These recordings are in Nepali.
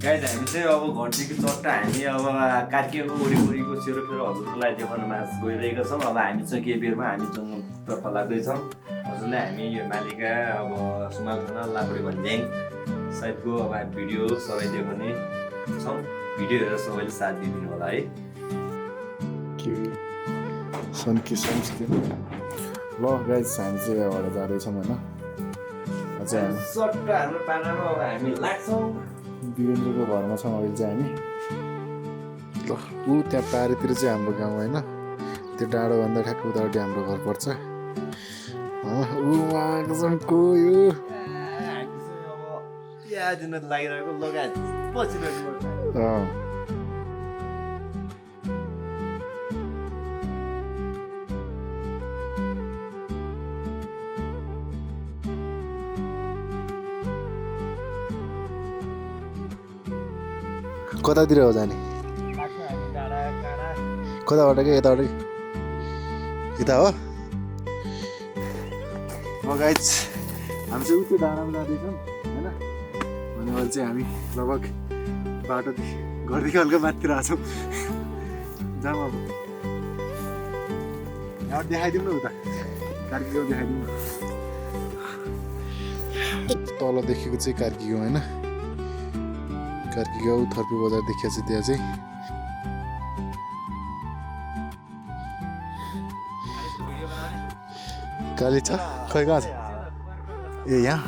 गाइज हामी चाहिँ अब घन्टीको चट्टा हामी अब कार्कीको वरिपरिको सेरोफेरो हजुरलाई देखाउन माझ गइरहेका छौँ। अब हामी चाहिँ केही बेरमा हामी जङ्गलतर्फ लाग्दैछौँ। हजुरलाई हामी यो मालिका अब सुमाल थाना लाकुडी भन्ज्याङ साइडको अब भिडियो सबै देखाउने छौँ। भिडियो हेरेर सबैले साथ दिइदिनु होला है। ल गाइज हामी चाहिँ यहाँबाट जाँदैछौँ होइन। अझै हामी चट्टाहरू पारेर अब हामी लाग्छौँ। वीरेन्द्रको घरमा छौँ अहिले चाहिँ हामी। ल ऊ त्यहाँ पारेतिर चाहिँ हाम्रो गाउँ होइन, त्यो डाँडोभन्दा ठ्याक्क उतापट्टि हाम्रो घर पर्छ। ऊ उहाँको चाहिँ को यो यहाँ दिन लागिरहेको लगायत पछिरहेको कतातिर हो जाने? कताबाट कि यताबाट कि यता हो? गाइज हामी चाहिँ उति डाँडामा जाँदैछौँ होइन। भनेपछि चाहिँ हामी लगभग बाटोदेखि घरदेखि हल्का माथि आएको छौँ। जाऊँ अब यहाँबाट देखाइदिउँ न, उता कार्की गाउँ देखाइदिउँ न। तल देखेको चाहिँ कार्की गाउँ होइन। कार्की गाउँ थर्पी बजार देखिया चाहिँ त्यहाँ चाहिँ काली छ खै कहाँ छ? ए यहाँ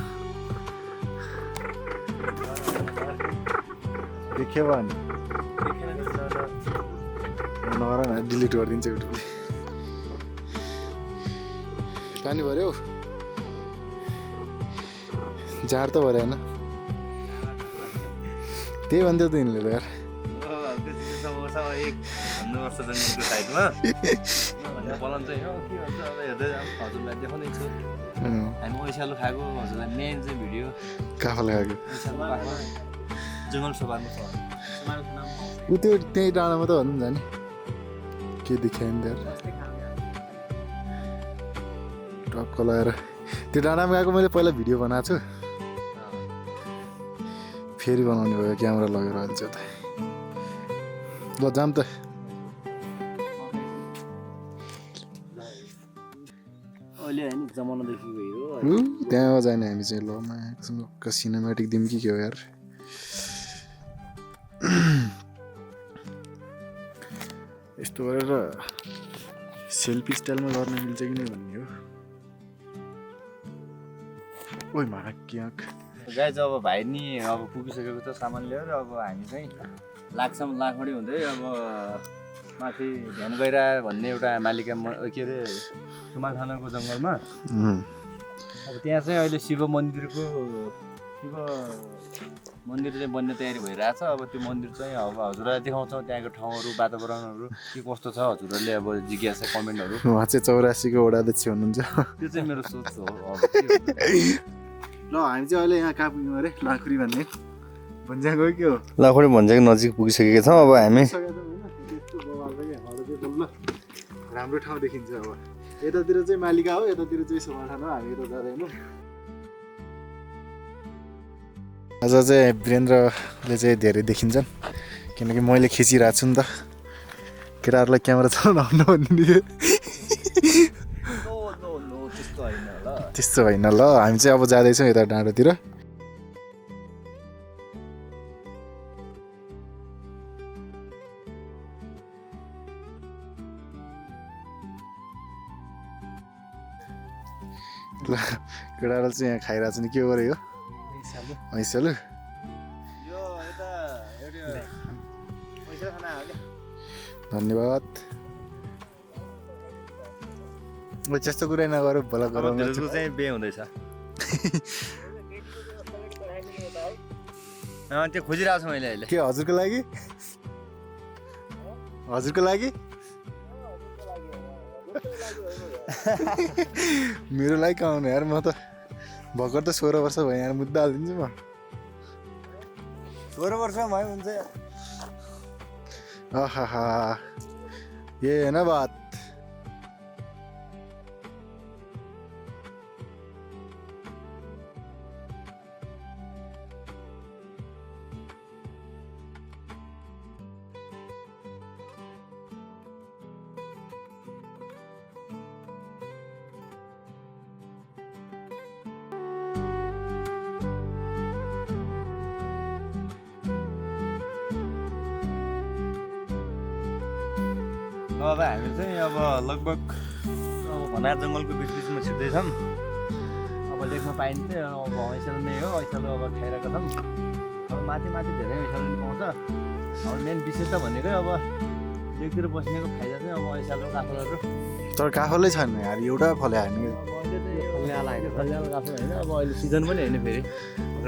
देख्यो भने नगर न, डिलिट गरिदिन्छ युट्युबले। पानी भर्यो जार त भर्यो होइन। त्यही भन्थ्यो त यिनीले त यार। हामी ओइसालो खाएको हजुरलाई मेन चाहिँ भिडियो काफा लगाएको जङ्गल सभामा छ। ऊ त्यो त्यही डाँडामा त भन्नु जाने के देखायो नि त्यहाँ टक्क लगाएर। त्यो डाँडामा गएको मैले पहिला भिडियो बनाएको छु, फेरि बनाउने भयो क्यामेरा लगेर अहिले चाहिँ त। ल जाम त। अहिले होइन जमानादेखि गयो त्यहाँ जाने हामी चाहिँ। ल सिनेमेटिक दिउँ कि के हो यार। यस्तो गरेर सेल्फी स्टाइलमा गर्न मिल्छ कि नै भन्ने हो। ओइ माक्याक गाइज अब भाइ नि अब पुगिसकेको छ सामान लिएर। अब हामी चाहिँ लाग्छौँ लाखमडी हुँदै अब माथि ध्यान गइरा भन्ने एउटा मालिका के अरे सुमाल थानाको जङ्गलमा। अब त्यहाँ चाहिँ अहिले शिव मन्दिर चाहिँ बन्ने तयारी भइरहेछ। अब त्यो मन्दिर चाहिँ अब हजुरलाई देखाउँछौँ त्यहाँको ठाउँहरू वातावरणहरू के कस्तो छ। हजुरहरूले अब जिज्ञासा कमेन्टहरू। उहाँ चाहिँ 84को वडाध्यक्ष हुनुहुन्छ। त्यो चाहिँ मेरो सोच हो। अब ल हामी चाहिँ अहिले यहाँ कहाँ पुग्यौँ अरे? लाखुरी भन्ने भन्ज्याङ गयो के हो? लाखुरी भन्ज्याङ नजिक पुगिसकेका छौँ। अब हामी राम्रो ठाउँ देखिन्छ। अब यतातिर चाहिँ मालिका हो, यतातिर चाहिँ सुमाल थाना हो। हामी यता जाँदैनौँ। आज चाहिँ वीरेन्द्रले चाहिँ धेरै देखिन्छन् किनकि मैले खिचिरहेको छु नि त। केटाहरूलाई क्यामेरा चलाउन आउनु भनिदिनु। त्यस्तो होइन ल। हामी चाहिँ अब जाँदैछौँ यता डाँडोतिर। ल केटाहरू चाहिँ यहाँ खाइरहेको छ नि। के हो रे यो? ऐसालु धन्यवाद। त्यस्तो कुरै नगर भला गराउनु चाहिँ बे हुँदैछ। त्यो खोजिरहेको छु मैले अहिले। के हजुरको लागि? हजुरको लागि? मेरो लागि कहाँ आउनु यार। म त भर्खर त 16 वर्ष भयो यार। मुद्दा हालिदिन्छु म। 16 वर्षमा भयो हुन्छ। आहा ये है ना बात। अब हामी चाहिँ अब लगभग अब भनार जङ्गलको बिचमा छिर्दैछौँ। अब लेख्न पाइन्छ अब ऐसालो नै हो, ऐसालो अब खाइरहेको छौँ। अब माथि धेरै ऐसालो पनि पाउँछ। अब मेन विशेष त भनेकै अब लेकतिर बस्नेको फाइदा चाहिँ अब ऐसालो काफलहरू। तर काफलै छैन यार, एउटा फले हामी अब अहिले चाहिँ फल्याला काफल होइन, अब अहिले सिजन पनि होइन फेरि,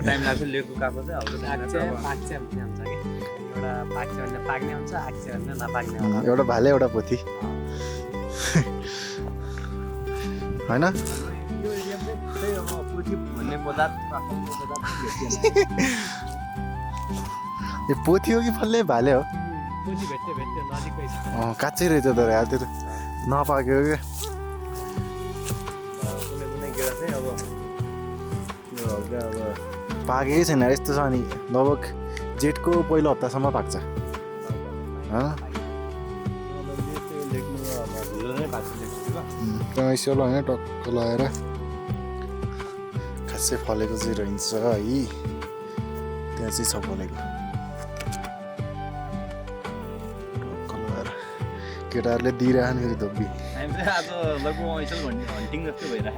टाइम लाग्छ। लेकको काफल चाहिँ हल्का पाक्छ भन्ने हुन्छ कि एउटा पाक्छ भने पाक्ने हुन्छ, आक्छ भने नपाक्ने हुन्छ। एउटा भाले एउटा पोथी होइन। यो एरियामा चाहिँ अब पोथी भन्ने पदार्थ काफलको पदार्थ भेटिएन। यो पोथी हो कि फल्ने भाले हो? पोथी भेट्यो नजिकै छ। काँचै रहेछ तर यार, त्यो नपाक्यो क्या। कुनै गेडा चाहिँ अब यो हल्का अब पाकेकै छैन यस्तो छ नि, लगभग जेठको पहिलो हप्तासम्म पाक्छ। ऐसेलो होइन, टक्क लगाएर खासै फलेको चाहिँ रहन्छ है। त्यहाँ चाहिँ छ फलेको, टक्क लगाएर केटाहरूले दिइरहन् फेरि धोबी। हामी चाहिँ आज लगभग ऐसल हन्टिङ जस्तो भइरह।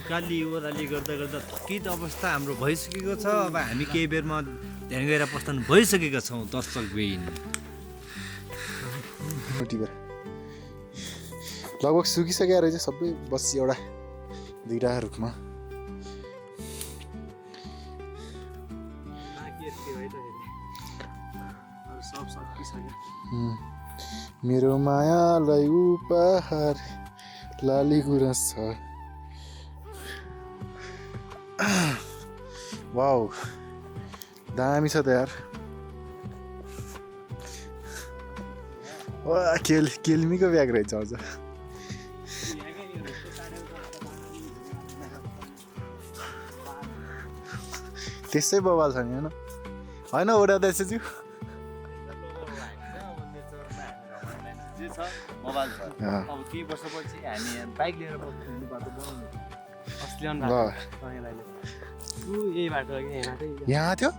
उकाली ओह्राली गर्दा गर्दा थकित अवस्था हाम्रो भइसकेको छ। अब हामी केही बेरमा ध्यान गएर प्रस्थान भइसकेका छौँ दर्शकबिन। लगभग सुकिसकेको रहेछ सबै, बस एउटा दुईवटा रुखमा। मेरो मायालाई उपहार लाली गुराँस छ। वाउ दामी छ त यार। वा केल्मीको ब्याग रहेछ अझ। त्यसै बवाल छ नि होइन ओडा दाजुज्यू। मोबाइल छ। अब केही वर्षपछि हामी बाइक लिएर हिँड्नु बाटो बनाउनु। अस्ट्रेलियन ल यही बाटो यहाँ थियो।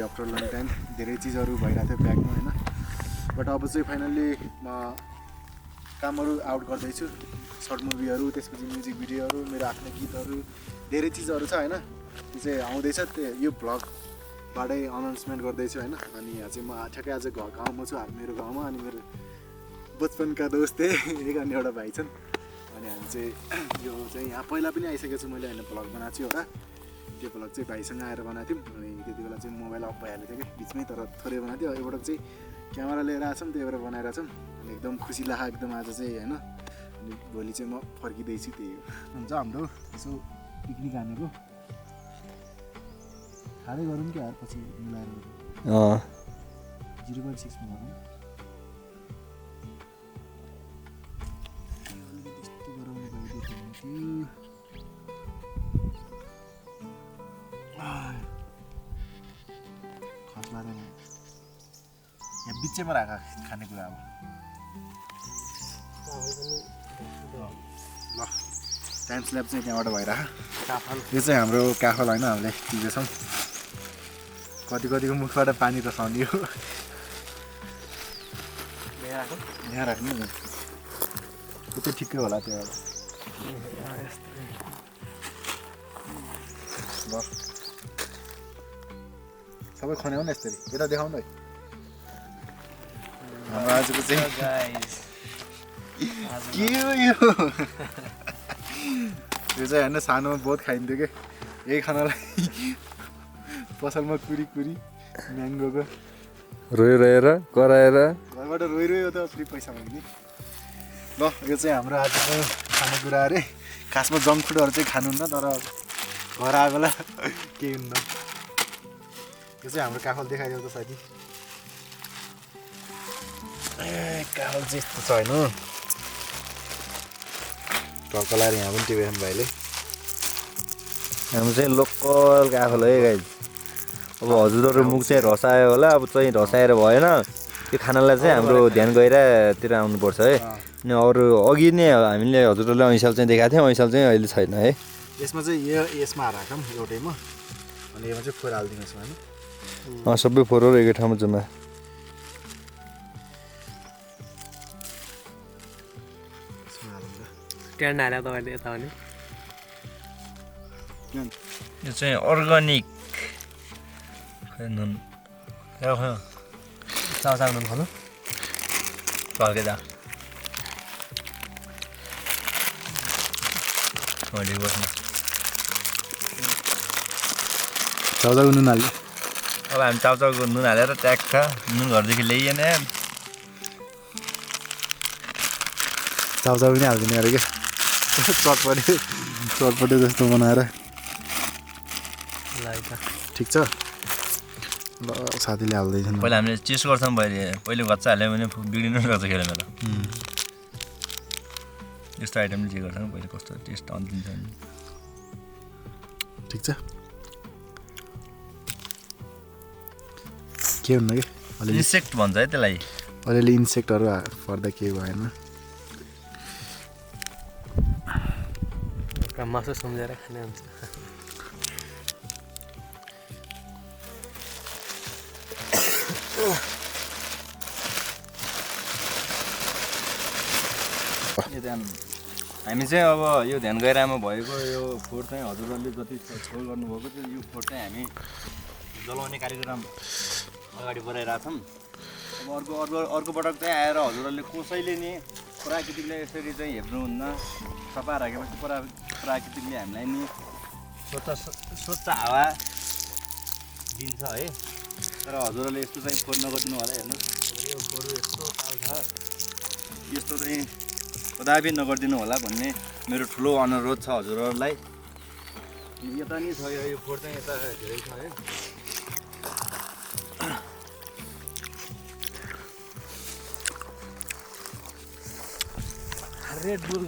आफ्टर लङ टाइम धेरै चिजहरू भइरहेको थियो ब्यागमा होइन। बट अब चाहिँ फाइनल्ली म कामहरू आउट गर्दैछु, सर्ट मुभीहरू, त्यसपछि म्युजिक भिडियोहरू, मेरो आफ्नो गीतहरू, धेरै चिजहरू छ होइन। त्यो चाहिँ आउँदैछ, यो भ्लगबाटै अनाउन्समेन्ट गर्दैछु होइन। अनि यहाँ चाहिँ म ठ्याक्कै आज गाउँमा छु, मेरो गाउँमा। अनि मेरो बचपनका दोस्त एक अनि एउटा भाइ छन्। अनि हामी चाहिँ यो चाहिँ यहाँ पहिला पनि आइसकेको छु मैले होइन, भ्लग बनाएको छु एउटा। त्यो भ्लग चाहिँ भाइसँग आएर बनाएको थियौँ। अनि त्यति बेला चाहिँ मोबाइल अफ भइहाल्यो थियो कि बिचमै, तर थोरै बनाएको थियो। एउटा चाहिँ क्यामेरा लिएर आएको छौँ, त्यही भएर बनाइरहेको छौँ। अनि एकदम खुसी लाग्यो एकदम आज चाहिँ होइन। अनि भोलि चाहिँ म फर्किँदैछु त्यही हो हुन्छ हाम्रो यसो पिकनिक हानेको खाँदै गरौँ कि यार पछि मिलाएर गरौँ 0.6 मा गरौँ त्यस्तो गराउने भयो खास लाग्दैन यहाँ बिचैमा राख खानेकुरा अब ल टाइम स्ल्याब चाहिँ त्यहाँबाट भइरह यो चाहिँ हाम्रो काफल होइन हामीले टिपेछौँ कतिको मुखबाट पानी रसाउने हो यहाँ राख्नु नि त्यो चाहिँ ठिकै होला त्यो ल सबै खन्याउ न यसरी यता देखाउनु है हाम्रो आजको चाहिँ के हो यो यो चाहिँ होइन सानोमा बहुत खाइन्थ्यो कि यही खानालाई पसलमा कुरी म्याङ्गोको रोएर कराएर घरबाट रोइरह्यो त फ्री पैसा माग्ने ल यो चाहिँ हाम्रो आजको खानेकुरा अरे खासमा जङ्क फुडहरू चाहिँ खानुहुन्न तर घर आए बेला केही हुन्न यो चाहिँ हाम्रो काफल देखाइदियो त साथी ए काफल चाहिँ यस्तो छ होइन टक्क लाएर यहाँ पनि टिपेछन् भाइले हाम्रो चाहिँ लोकल काफल है गाइज अब हजुरहरू मुख चाहिँ रसायो होला अब चाहिँ रसाएर भएन त्यो खानालाई चाहिँ हाम्रो ध्यान गहिरातिर आउनुपर्छ है अनि अरू अघि नै हामीले हजुरहरूलाई ऐसाल चाहिँ देखाएको थियौँ ऐसाल चाहिँ अहिले छैन है यसमा चाहिँ यसमा राखौँ एउटैमा अनि यसमा चाहिँ फोहोर हालिदिनुहोस् होइन सबै फोहोरहरू एकै ठाउँमा जम्मा ट्यान्ड हाल्यो तपाईँले यता भने यो चाहिँ अर्ग्यानिक चाउचाउ नुन खानु फर्के दा चाउचाउको नुन हाल्यो अब हामी चाउचाउको नुन हालेर ट्याक्क नुन घरदेखि ल्याइएन चाउचाउ पनि हालिदिने अरे क्या चटपटे जस्तो बनाएर ठिक छ ल साथीले हाल्दैछन् पहिला हामीले चेस्ट गर्छौँ पहिले गच्चा हाल्यो भने बिग्रिनु रहेछ खेल मेरो यस्तो आइटमले जे गर्छौँ पहिले कस्तो टेस्ट अन्तिम छ ठिक छ के हुन्न कि अलिअलि इन्सेक्ट भन्छ है त्यसलाई अलिअलि इन्सेक्टहरू पर्दा केही भएन मासु सम्झेर खाने हुन्छ हामी चाहिँ अब यो ध्यान गहिरामा भएको यो फोहोर चाहिँ हजुरहरूले जति छोड गर्नुभएको थियो यो फोहोर चाहिँ हामी जलाउने कार्यक्रम अगाडि बढाइरहेछौँ अब अर्को पटक चाहिँ आएर हजुरहरूले कसैले नि प्राकृतिकले यसरी चाहिँ हेर्नुहुन्न सफा राखेपछि प्राकृतिकले हामीलाई नि स्वच्छ हावा दिन्छ है तर हजुरहरूले यस्तो चाहिँ फोहोर नगरिदिनु होला हेर्नुहोस् यो फोहोर यस्तो चाल छ यस्तो चाहिँ कदापि नगरिदिनु होला भन्ने मेरो ठुलो अनुरोध छ हजुरहरूलाई यता नि छ यो फोहोर चाहिँ यता धेरै छ है रेड बुल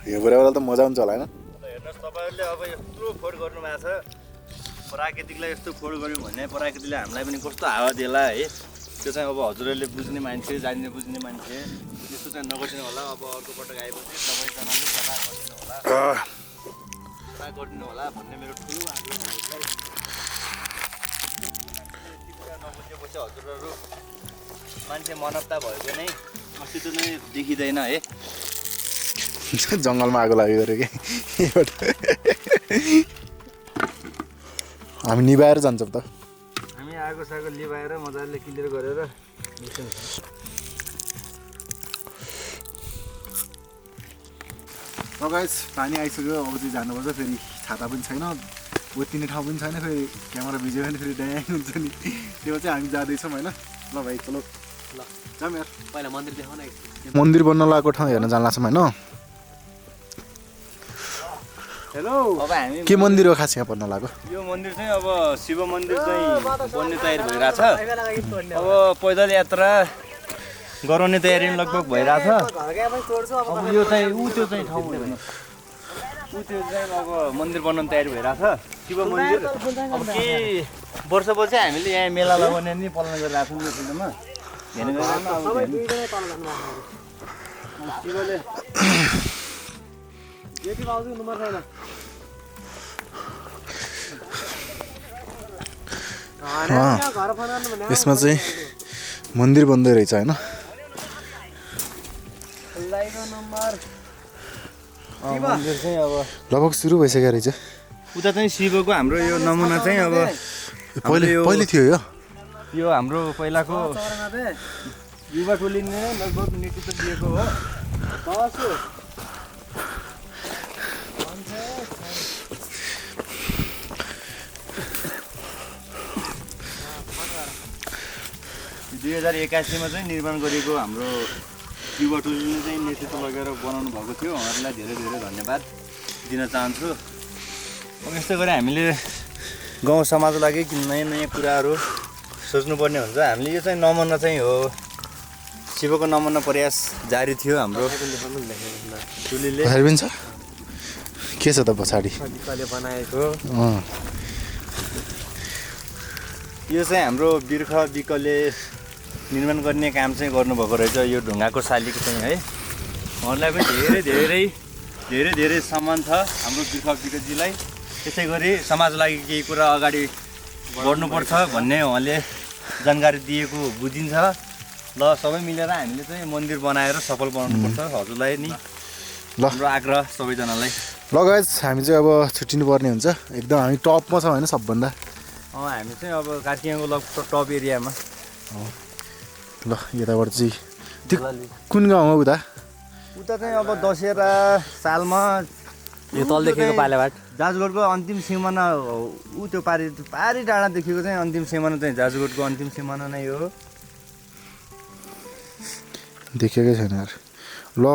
यो कुराबाट त मजा हुन्छ होला होइन हेर्नुहोस् तपाईँहरूले अब यत्रो फोहोर गर्नुभएको छ प्राकृतिकलाई यस्तो फोहोर गऱ्यौँ भने प्रकृतिले हामीलाई पनि कस्तो हावा दिएला है त्यो चाहिँ अब हजुरहरूले बुझ्ने मान्छे जान्ने बुझ्ने मान्छे यस्तो चाहिँ नगरिदिनु होला अब अर्को पटक आएपछि सबैजनाले सफा गरिदिनु होला भन्ने मेरो ठुलो आग्रह नबुझेपछि हजुरहरू मान्छे मनप्ता भएको नै अस्तित्व नै देखिँदैन है जङ्गलमा आगो लाग्यो अरे कि हामी निभाएर जान्छौँ त हामी आगो सागो लिभाएर मजाले क्लियर गरेर गाइस पानी आइसक्यो अब चाहिँ जानुपर्छ फेरि छाता पनि छैन ओत्तिने ठाउँ पनि छैन फेरि क्यामेरा भिज्यो भने फेरि ड्याङ हुन्छ नि त्यो चाहिँ हामी जाँदैछौँ होइन ल भाइ चलो ल जाऊँ यार पहिला मन्दिर देखाउन मन्दिर बन्न लागेको ठाउँ हेर्न जान लाग्छौँ होइन हेलो अब हामी के मन्दिर हो खास यहाँ बन्न लागेको यो मन्दिर चाहिँ अब शिव मन्दिर चाहिँ बन्ने तयारी भइरहेछ अब पैदल यात्रा गराउने तयारी लगभग भइरहेछ अब यो चाहिँ त्यो चाहिँ ठाउँ हेर्नु त्यो चाहिँ अब मन्दिर बनाउने तयारी भइरहेछ शिव मन्दिर अब केही वर्षपछि हामीले यहाँ मेला लगाउने नि पालन गरिरहेको छौँ यो फिल्डमा हेर्ने गरिरहेको शिवले यति पाउँछु नम्बर छैन यसमा चाहिँ मन्दिर बन्दै रहेछ होइन मन्दिर चाहिँ अब लगभग सुरु भइसक्यो रहेछ उता चाहिँ शिवको हाम्रो यो नमुना चाहिँ अब पहिले थियो यो हाम्रो पहिलाको युवा टोलीले लगभग नेतृत्व दिएको हो दुई 2081 चाहिँ निर्माण गरिएको हाम्रो युवा टोलीले चाहिँ नेतृत्व लगेर बनाउनु भएको थियो उहाँहरूलाई धेरै धेरै धन्यवाद दिन चाहन्छु अब यस्तो गरी हामीले गाउँ समाजको लागि नयाँ नयाँ कुराहरू सोच्नुपर्ने हुन्छ हामीले यो चाहिँ नमुना चाहिँ हो शिवको नमुना प्रयास जारी थियो हाम्रो टोलीले पनि छ के छ त पछाडि बनाएको यो चाहिँ हाम्रो बिर्ख बिकले निर्माण गर्ने काम चाहिँ गर्नुभएको रहेछ यो ढुङ्गाको शालीको चाहिँ है उहाँहरूलाई पनि धेरै धेरै धेरै धेरै सम्मान छ हाम्रो बिर्ख बिकजीलाई त्यसै गरी समाजको लागि केही कुरा अगाडि बढ्नुपर्छ भन्ने उहाँले जानकारी दिएको बुझिन्छ ल सबै मिलेर हामीले चाहिँ मन्दिर बनाएर सफल बनाउनुपर्छ हजुरलाई नि ल हाम्रो आग्रह सबैजनालाई ल गाइस हामी चाहिँ अब छुट्टिनु पर्ने हुन्छ एकदम हामी टपमा छौँ होइन सबभन्दा हामी चाहिँ अब कार्तिकको लगभग टप एरियामा ल यताबाट चाहिँ त्यो कुन गाउँ हो उता उता चाहिँ अब दशहरा सालमा यो तलदेखिको पालेबाट जाजरकोटको अन्तिम सिमाना ऊ त्यो पारी टाढादेखिको चाहिँ अन्तिम सिमाना चाहिँ जाजरकोटको अन्तिम सिमाना नै हो देखेकै छैन यार ल